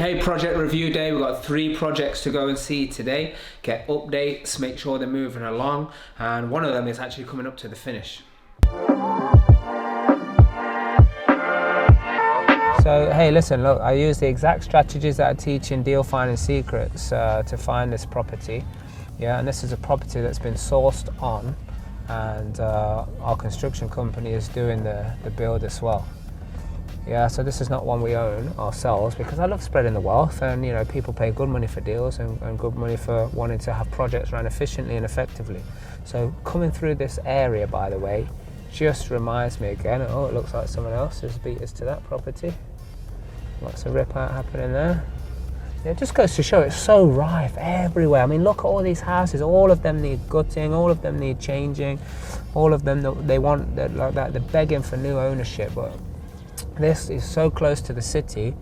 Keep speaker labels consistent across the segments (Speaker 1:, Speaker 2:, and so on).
Speaker 1: Hey, project review day. We've got 3 projects to go and see today. Get updates, make sure they're moving along, and one of them is actually coming up to the finish. So hey, listen, look, I use the exact strategies that I teach in Deal Finding Secrets to find this property. Yeah, and this is a property that's been sourced on, and our construction company is doing the build as well. Yeah, so this is not one we own ourselves, because I love spreading the wealth, and you know, people pay good money for deals and good money for wanting to have projects run efficiently and effectively. So coming through this area, by the way, just reminds me again, oh, it looks like someone else has beat us to that property. Lots of rip out happening there. Yeah, it just goes to show it's so rife everywhere. I mean, look at all these houses. All of them need gutting. All of them need changing. All of them, they want, like that, they're begging for new ownership. But this is so close to the city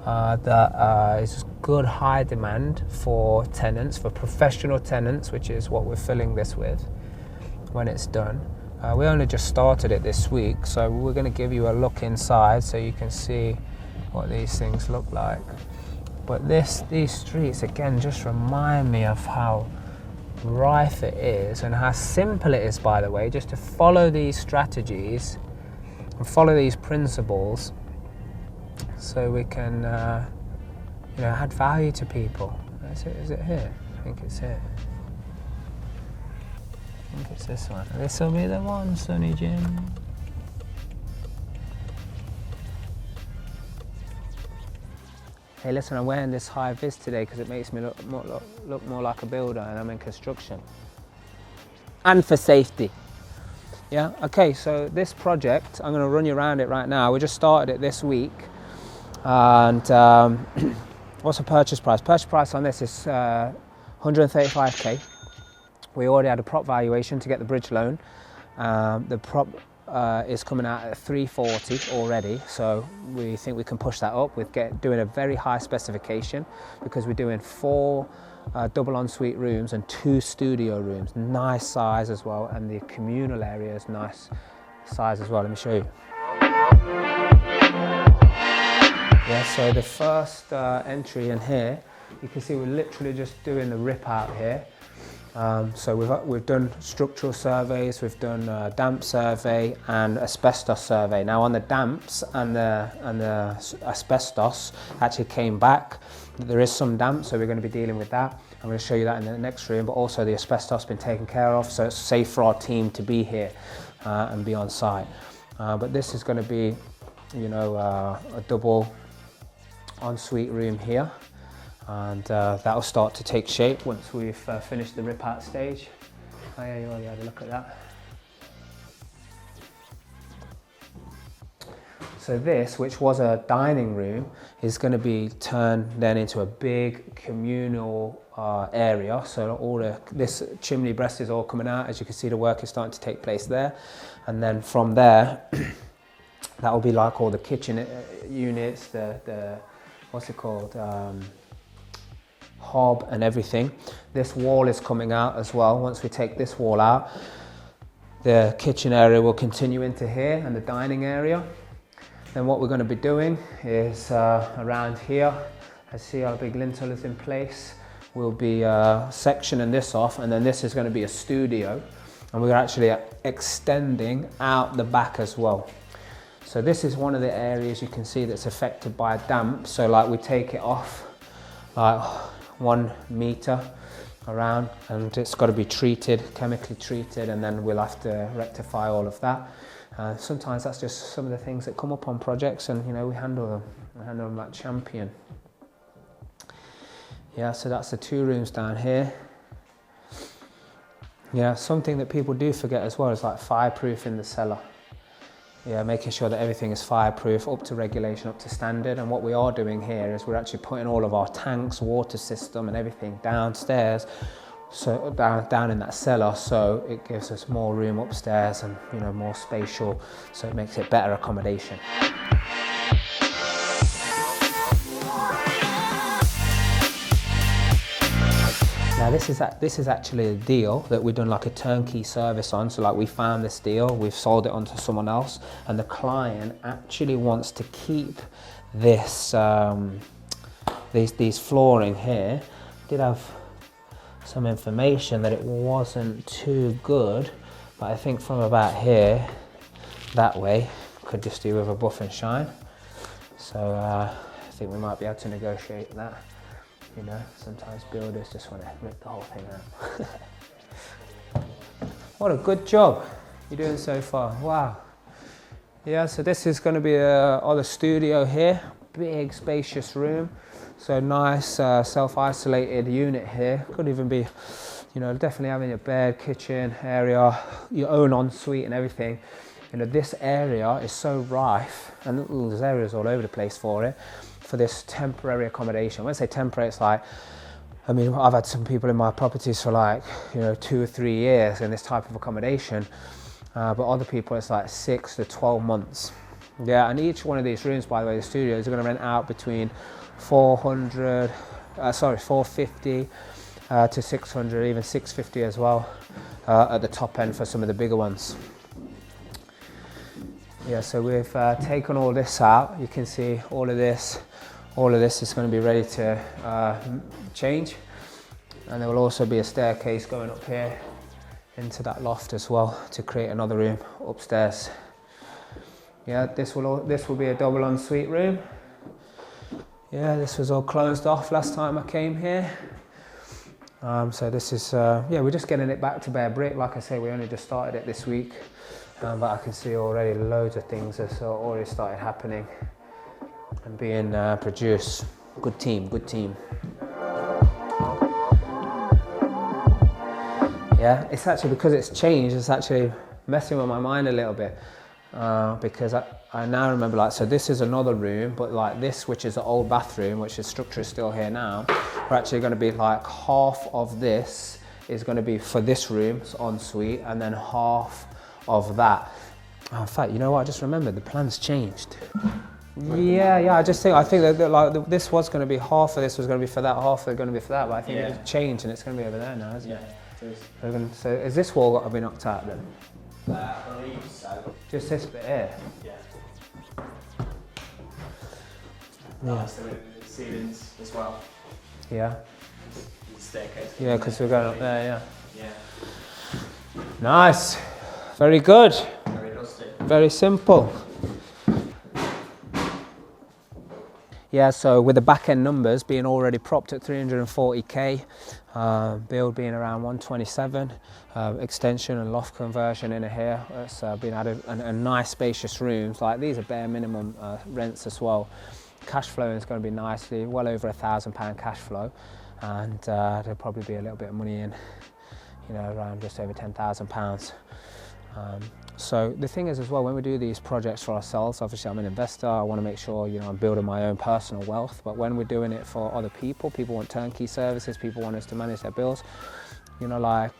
Speaker 1: that it's good high demand for tenants, for professional tenants, which is what we're filling this with when it's done. We only just started it this week, so we're going to give you a look inside so you can see what these things look like. But these streets again just remind me of how rife it is and how simple it is, by the way, just to follow these strategies and follow these principles so we can you know, add value to people. Is it here? I think it's here. I think it's this one. This will be the one, Sonny Jim. Hey, listen, I'm wearing this high vis today because it makes me look more like a builder, and I'm in construction. And for safety. Yeah, okay, so this project, I'm going to run you around it right now. We just started it this week. And what's the purchase price? Purchase price on this is 135k. We already had a prop valuation to get the bridge loan. The prop is coming out at 340 already, so we think we can push that up with doing a very high specification, because we're doing 4 double ensuite rooms and 2 studio rooms. Nice size as well, and the communal area is nice size as well. Let me show you. Yeah, so the first entry in here, you can see we're literally just doing the rip out here. So we've done structural surveys, we've done damp survey and asbestos survey. Now on the damps and the asbestos actually came back. There is some damp, so we're going to be dealing with that. I'm going to show you that in the next room, but also the asbestos has been taken care of, so it's safe for our team to be here and be on site. But this is going to be, you know, a double ensuite room here. And that'll start to take shape once we've finished the rip out stage. Oh yeah, you already had a look at that. So this, which was a dining room, is going to be turned then into a big communal area. So this chimney breast is all coming out. As you can see, the work is starting to take place there. And then from there, that will be like all the kitchen units, the what's it called? Hob and everything. This wall is coming out as well. Once we take this wall out, the kitchen area will continue into here and the dining area. Then what we're going to be doing is around here, I see our big lintel is in place. We'll be sectioning this off, and then this is going to be a studio, and we're actually extending out the back as well. So this is one of the areas you can see that's affected by damp. So like we take it off like 1 meter around, and it's got to be treated, chemically treated, and then we'll have to rectify all of that. Sometimes that's just some of the things that come up on projects, and you know, we handle them like champion. Yeah, so that's the 2 rooms down here. Yeah, something that people do forget as well is like fireproof in the cellar. Yeah, making sure that everything is fireproof, up to regulation, up to standard. And what we are doing here is we're actually putting all of our tanks, water system and everything downstairs, so down in that cellar, so it gives us more room upstairs and, you know, more spatial, so it makes it better accommodation. Now this is actually a deal that we've done like a turnkey service on. So like we found this deal, we've sold it on to someone else, and the client actually wants to keep this these flooring here did have some information that it wasn't too good, but I think from about here that way could just do with a buff and shine. So I think we might be able to negotiate that. You know, sometimes builders just want to rip the whole thing out. What a good job you're doing so far. Wow. Yeah, so this is going to be a studio here. Big spacious room. So nice self-isolated unit here. Could even be, you know, definitely having a bed, kitchen area, your own ensuite and everything. You know, this area is so rife, and there's areas all over the place for it, for this temporary accommodation. When I say temporary, it's like, I mean, I've had some people in my properties for like, you know, 2 or 3 years in this type of accommodation, but other people it's like 6 to 12 months. Yeah, and each one of these rooms, by the way, the studios are going to rent out between 450 to 600, even 650 as well, at the top end for some of the bigger ones. Yeah, so we've taken all this out. You can see all of this is going to be ready to change, and there will also be a staircase going up here into that loft as well to create another room upstairs. Yeah, this will be a double ensuite room. Yeah, this was all closed off last time I came here. So this is, yeah, we're just getting it back to bare brick. Like I say, we only just started it this week, but I can see already loads of things have already started happening and being produced. Good team, good team. Yeah, it's actually, because it's changed, it's actually messing with my mind a little bit. Because I now remember, like, so this is another room, but like this, which is the old bathroom, which the structure is still here now, we're actually going to be like half of this is going to be for this room, it's ensuite, and then half of that. Oh, in fact, you know what? I just remembered the plans changed. Yeah, I think that like this was going to be, half of this was going to be for that, half of it going to be for that, but I think it's changed and it's going to be over there now, isn't it? So is this wall got to be knocked out then?
Speaker 2: I believe so.
Speaker 1: Just this bit here?
Speaker 2: Yeah.
Speaker 1: Yeah.
Speaker 2: So the ceilings as well.
Speaker 1: Yeah.
Speaker 2: The staircase.
Speaker 1: Yeah, because we're going up there,
Speaker 2: Yeah.
Speaker 1: Nice. Very good.
Speaker 2: Very dusty.
Speaker 1: Very simple. Yeah, so with the back end numbers being already propped at 340k, build being around 127, extension and loft conversion in here, it's been added, and nice spacious rooms. Like these are bare minimum rents as well. Cash flow is going to be nicely, well over £1,000 cash flow, and there'll probably be a little bit of money in, you know, around just over £10,000. So the thing is as well, when we do these projects for ourselves, obviously I'm an investor, I want to make sure, you know, I'm building my own personal wealth, but when we're doing it for other people, people want turnkey services, people want us to manage their bills, you know, like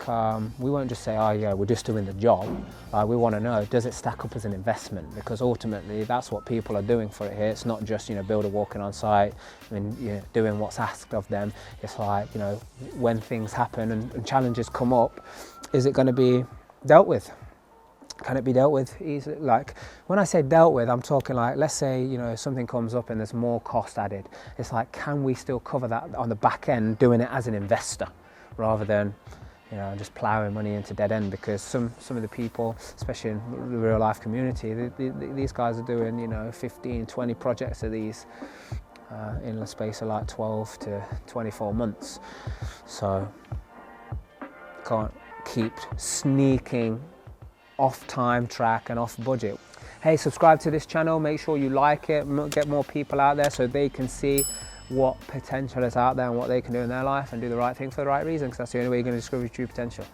Speaker 1: we won't just say, oh yeah, we're just doing the job. We want to know, does it stack up as an investment? Because ultimately that's what people are doing for it here. It's not just, you know, builder walking on site and, you know, doing what's asked of them. It's like, you know, when things happen and challenges come up, is it going to be dealt with? Can it be dealt with easily? Like when I say dealt with, I'm talking like, let's say, you know, something comes up and there's more cost added. It's like, can we still cover that on the back end, doing it as an investor rather than, you know, just ploughing money into dead end? Because some of the people, especially in the real life community, these guys are doing, you know, 15, 20 projects of these in the space of like 12 to 24 months. So can't keep sneaking off time track and off budget. Hey, subscribe to this channel, make sure you like it, get more people out there so they can see what potential is out there and what they can do in their life and do the right thing for the right reason, because that's the only way you're going to discover your true potential.